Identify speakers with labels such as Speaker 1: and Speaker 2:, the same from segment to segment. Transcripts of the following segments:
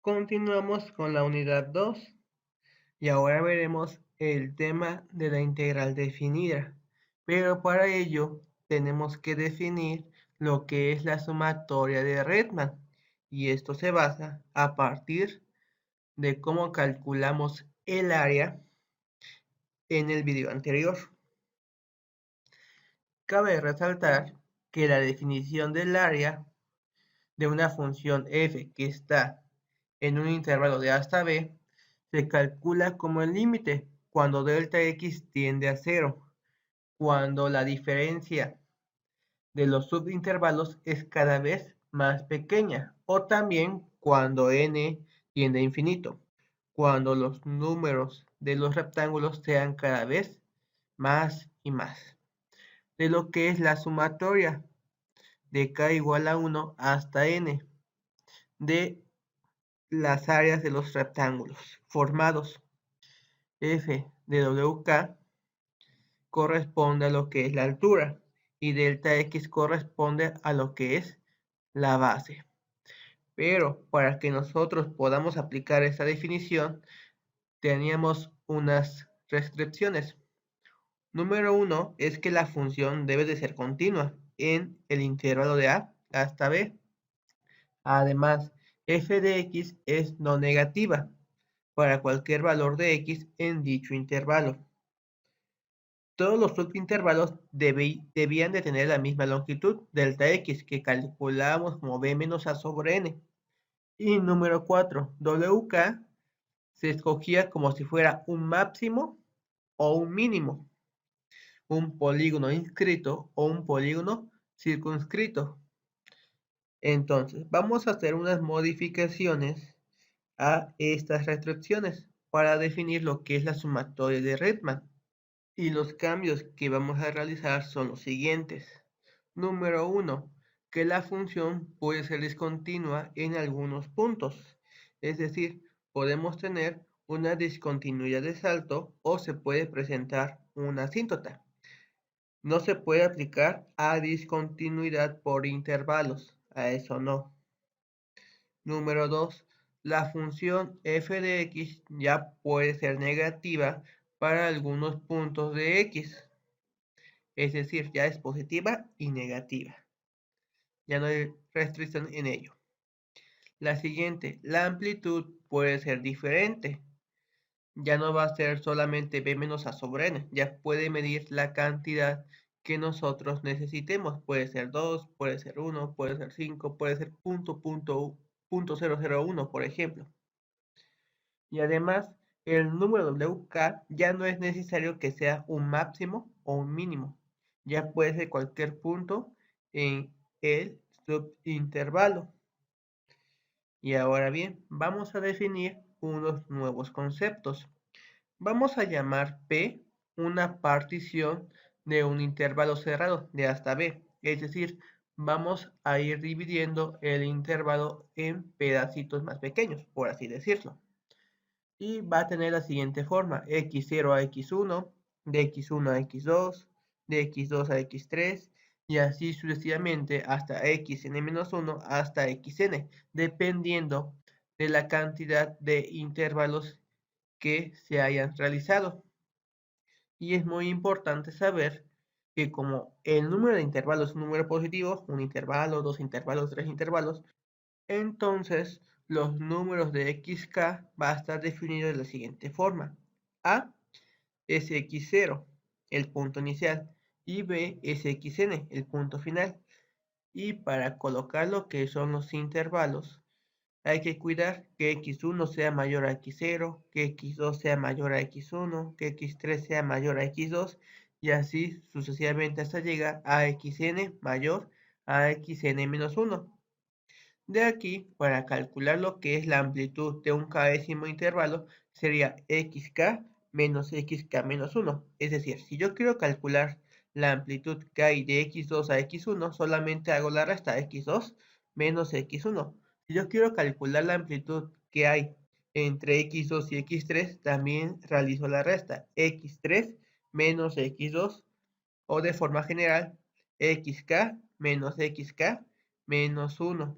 Speaker 1: Continuamos con la unidad 2 y ahora veremos el tema de la integral definida, pero para ello tenemos que definir lo que es la sumatoria de Riemann y esto se basa a partir de cómo calculamos el área en el video anterior. Cabe resaltar que la definición del área de una función f que está en un intervalo de A hasta B se calcula como el límite cuando delta x tiende a 0, cuando la diferencia de los subintervalos es cada vez más pequeña, o también cuando n tiende a infinito, cuando los números de los rectángulos sean cada vez más y más. De lo que es la sumatoria de k igual a 1 hasta n de las áreas de los rectángulos formados. F de WK corresponde a lo que es la altura y delta X corresponde a lo que es la base. Pero para que nosotros podamos aplicar esta definición, teníamos unas restricciones. Número 1 es que la función debe de ser continua en el intervalo de A hasta B. Además, f de x es no negativa para cualquier valor de x en dicho intervalo. Todos los subintervalos debían de tener la misma longitud, delta x, que calculamos como b menos a sobre n. Y número 4, wk se escogía como si fuera un máximo o un mínimo, un polígono inscrito o un polígono circunscrito. Entonces, vamos a hacer unas modificaciones a estas restricciones para definir lo que es la sumatoria de Riemann. Y los cambios que vamos a realizar son los siguientes. Número 1, que la función puede ser discontinua en algunos puntos. Es decir, podemos tener una discontinuidad de salto o se puede presentar una asíntota. No se puede aplicar a discontinuidad por intervalos, a eso no. Número 2, la función f de x ya puede ser negativa para algunos puntos de x. Es decir, ya es positiva y negativa. Ya no hay restricción en ello. La siguiente, la amplitud puede ser diferente. Ya no va a ser solamente b menos a sobre n. Ya puede medir la cantidad que nosotros necesitemos. Puede ser 2, puede ser 1, puede ser 5, puede ser 0.001, por ejemplo. Y además, el número WK ya no es necesario que sea un máximo o un mínimo. Ya puede ser cualquier punto en el subintervalo. Y ahora bien, vamos a definir unos nuevos conceptos. Vamos a llamar P una partición de un intervalo cerrado de hasta B. Es decir, vamos a ir dividiendo el intervalo en pedacitos más pequeños, por así decirlo. Y va a tener la siguiente forma: x0 a x1, de x1 a x2, de x2 a x3, y así sucesivamente hasta xn-1 hasta xn, dependiendo de la cantidad de intervalos que se hayan realizado. Y es muy importante saber que como el número de intervalos es un número positivo, un intervalo, dos intervalos, tres intervalos, entonces los números de xk va a estar definido de la siguiente forma: A es x0, el punto inicial, y B es xn, el punto final. Y para colocar lo que son los intervalos, hay que cuidar que x1 sea mayor a x0, que x2 sea mayor a x1, que x3 sea mayor a x2, y así sucesivamente hasta llegar a xn mayor a xn-1. De aquí, para calcular lo que es la amplitud de un késimo intervalo, sería xk menos xk menos 1. Es decir, si yo quiero calcular la amplitud que hay de x2 a x1, solamente hago la resta x2 menos x1. Si yo quiero calcular la amplitud que hay entre x2 y x3, también realizo la resta x3 menos x2, o de forma general xk menos xk menos 1.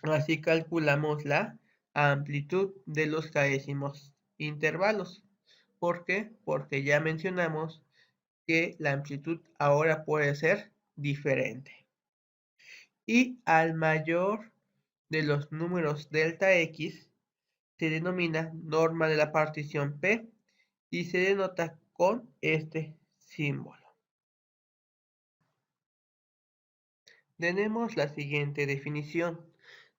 Speaker 1: Así calculamos la amplitud de los k-décimos intervalos. ¿Por qué? Porque ya mencionamos que la amplitud ahora puede ser diferente. Y al mayor de los números delta x se denomina norma de la partición P y se denota con este símbolo. Tenemos la siguiente definición.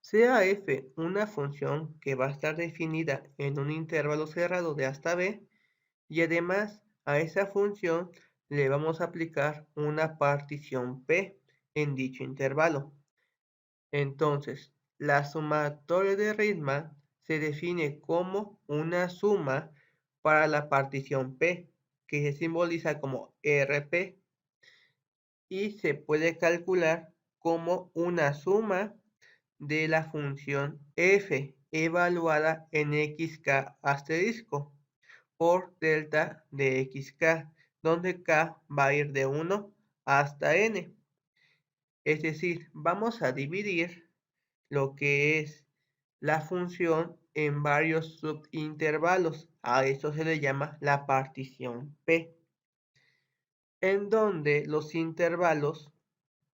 Speaker 1: Sea f una función que va a estar definida en un intervalo cerrado de hasta b y además a esa función le vamos a aplicar una partición P en dicho intervalo. Entonces, la sumatoria de Riemann se define como una suma para la partición P, que se simboliza como RP, y se puede calcular como una suma de la función f evaluada en xk asterisco por delta de xk, donde k va a ir de 1 hasta n. Es decir, vamos a dividir lo que es la función en varios subintervalos. A esto se le llama la partición P, en donde los intervalos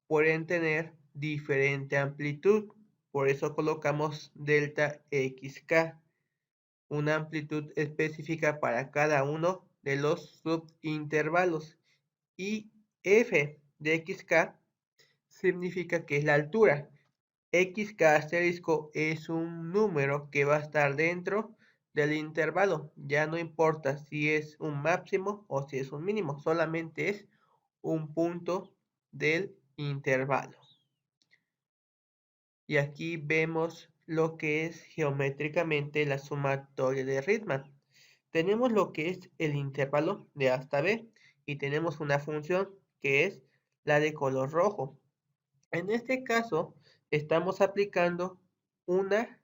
Speaker 1: pueden tener diferente amplitud. Por eso colocamos delta xk, una amplitud específica para cada uno de los subintervalos. Y f de xk significa que es la altura. Xk asterisco es un número que va a estar dentro del intervalo. Ya no importa si es un máximo o si es un mínimo, solamente es un punto del intervalo. Y aquí vemos lo que es geométricamente la sumatoria de Riemann. Tenemos lo que es el intervalo de A hasta B y tenemos una función que es la de color rojo. En este caso, estamos aplicando una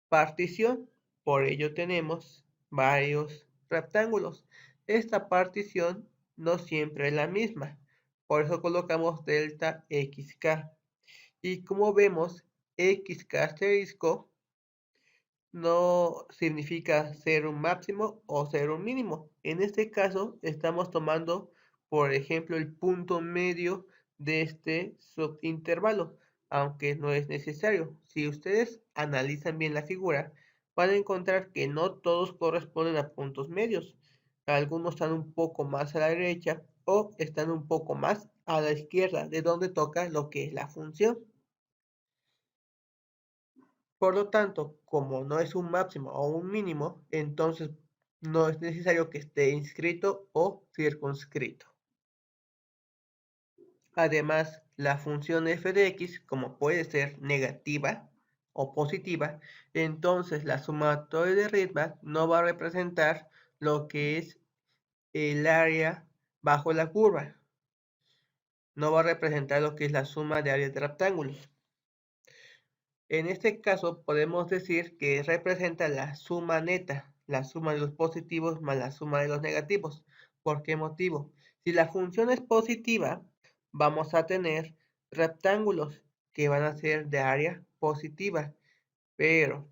Speaker 1: partición, por ello tenemos varios rectángulos. Esta partición no siempre es la misma, por eso colocamos delta xk. Y como vemos, xk asterisco no significa ser un máximo o ser un mínimo. En este caso, estamos tomando, por ejemplo, el punto medio de este subintervalo, aunque no es necesario. Si ustedes analizan bien la figura, van a encontrar que no todos corresponden a puntos medios. Algunos están un poco más a la derecha o están un poco más a la izquierda, de donde toca lo que es la función. Por lo tanto, como no es un máximo o un mínimo, entonces no es necesario que esté inscrito o circunscrito. Además, la función f de x, como puede ser negativa o positiva, entonces la sumatoria de Riemann no va a representar lo que es el área bajo la curva. No va a representar lo que es la suma de áreas de rectángulos. En este caso podemos decir que representa la suma neta, la suma de los positivos más la suma de los negativos. ¿Por qué motivo? Si la función es positiva, vamos a tener rectángulos que van a ser de área positiva. Pero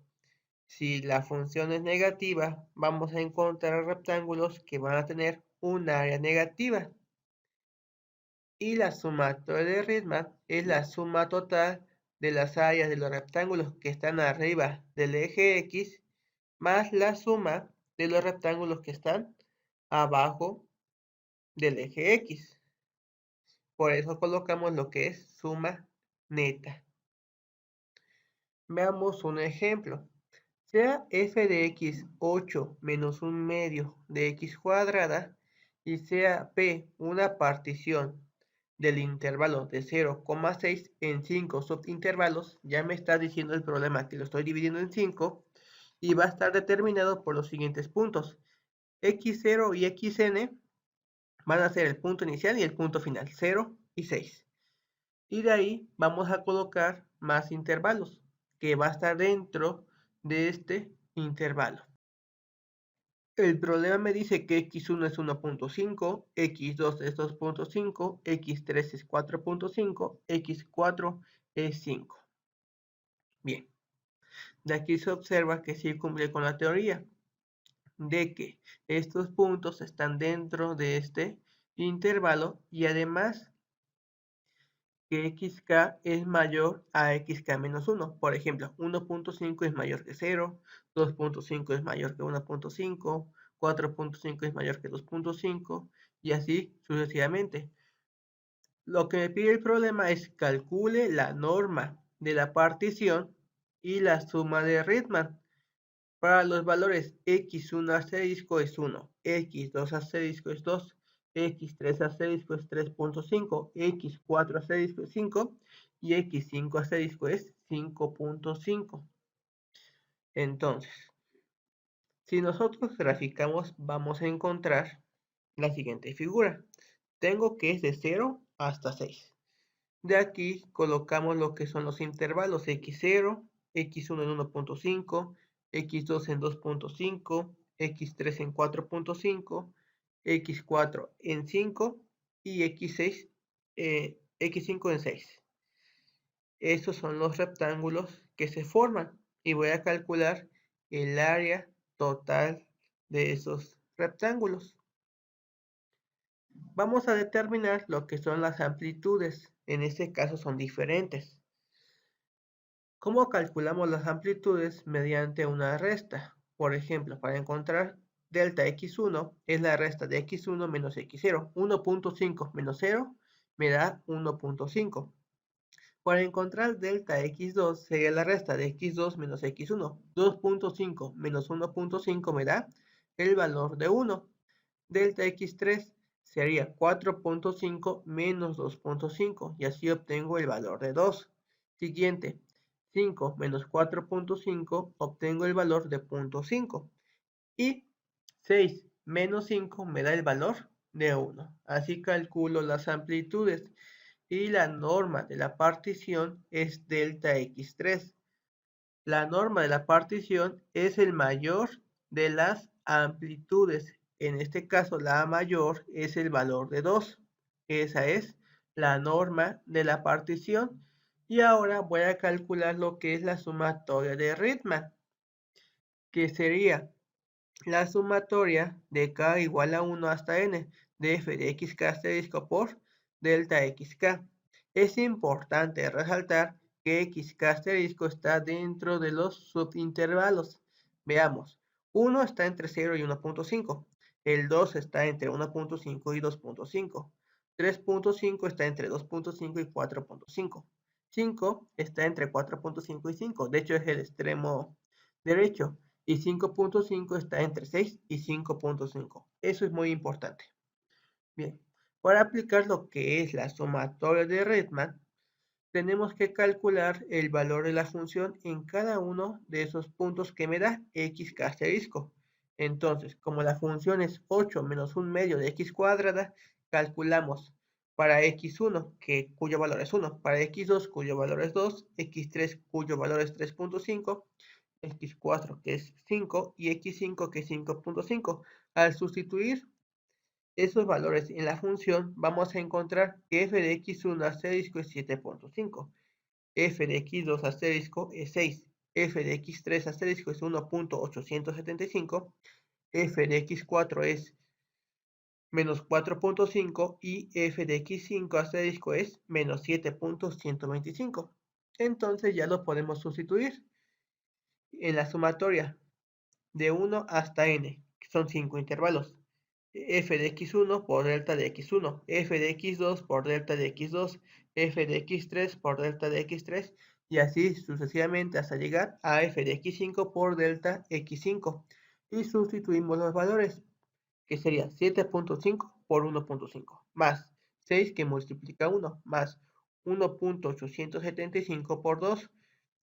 Speaker 1: si la función es negativa, vamos a encontrar rectángulos que van a tener un área negativa. Y la sumatoria de Riemann es la suma total de las áreas de los rectángulos que están arriba del eje X más la suma de los rectángulos que están abajo del eje X. Por eso colocamos lo que es suma neta. Veamos un ejemplo. Sea f de x 8 menos un medio de x cuadrada y sea p una partición del intervalo de 0,6 en 5 subintervalos, ya me está diciendo el problema que lo estoy dividiendo en 5 y va a estar determinado por los siguientes puntos. x0 y xn van a ser el punto inicial y el punto final, 0 y 6. Y de ahí vamos a colocar más intervalos, que va a estar dentro de este intervalo. El problema me dice que x1 es 1.5, x2 es 2.5, x3 es 4.5, x4 es 5. Bien, De aquí se observa que sí cumple con la teoría de que estos puntos están dentro de este intervalo y además que xk es mayor a xk menos 1. Por ejemplo, 1.5 es mayor que 0, 2.5 es mayor que 1.5, 4.5 es mayor que 2.5 y así sucesivamente. Lo que me pide el problema es calcule la norma de la partición y la suma de Riemann. Para los valores x1 asterisco es 1, x2 asterisco es 2, x3 asterisco es 3.5, x4 asterisco es 5 y x5 asterisco es 5.5. Entonces, si nosotros graficamos, vamos a encontrar la siguiente figura. Tengo que es de 0 hasta 6. De aquí colocamos lo que son los intervalos x0, x1 en 1.5, x2 en 2.5, x3 en 4.5, x4 en 5 y x6, x5 en 6. Estos son los rectángulos que se forman y voy a calcular el área total de esos rectángulos. Vamos a determinar lo que son las amplitudes. En este caso son diferentes. ¿Cómo calculamos las amplitudes? Mediante una resta. Por ejemplo, para encontrar delta x1 es la resta de x1 menos x0. 1.5 menos 0 me da 1.5. Para encontrar delta x2 sería la resta de x2 menos x1. 2.5 menos 1.5 me da el valor de 1. Delta x3 sería 4.5 menos 2.5 y así obtengo el valor de 2. Siguiente, 5 menos 4.5 obtengo el valor de 0.5 y 6 menos 5 me da el valor de 1. Así calculo las amplitudes y la norma de la partición es delta x3. La norma de la partición es el mayor de las amplitudes. En este caso, la mayor es el valor de 2. Esa es la norma de la partición. Y ahora voy a calcular lo que es la sumatoria de Riemann, que sería la sumatoria de k igual a 1 hasta n de f de xk asterisco por delta xk. Es importante resaltar que xk asterisco está dentro de los subintervalos. Veamos, 1 está entre 0 y 1.5, el 2 está entre 1.5 y 2.5, 3.5 está entre 2.5 y 4.5, 5 está entre 4.5 y 5, de hecho es el extremo derecho, y 5.5 está entre 6 y 5.5. Eso es muy importante. Bien, para aplicar lo que es la sumatoria de Riemann, tenemos que calcular el valor de la función en cada uno de esos puntos que me da xk asterisco. Entonces, como la función es 8 menos 1 medio de x cuadrada, calculamos para x1, cuyo valor es 1, para x2, cuyo valor es 2, x3, cuyo valor es 3.5, x4 que es 5 y x5 que es 5.5. Al sustituir esos valores en la función vamos a encontrar que f de x1 asterisco es 7.5, f de x2 asterisco es 6, f de x3 asterisco es 1.875, f de x4 es menos 4.5 y f de x5 asterisco es menos 7.125. Entonces ya lo podemos sustituir en la sumatoria de 1 hasta n, que son 5 intervalos. F de x1 por delta de x1, f de x2 por delta de x2, f de x3 por delta de x3 y así sucesivamente hasta llegar a f de x5 por delta x5 y sustituimos los valores, que sería 7.5 por 1.5 más 6 que multiplica 1 más 1.875 por 2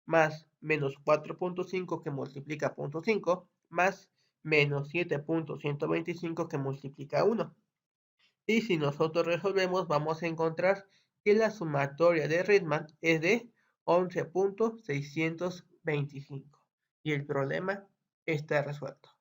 Speaker 1: más menos 4.5 que multiplica 0.5 más menos 7.125 que multiplica 1. Y si nosotros resolvemos, vamos a encontrar que la sumatoria de Riemann es de 11.625 y el problema está resuelto.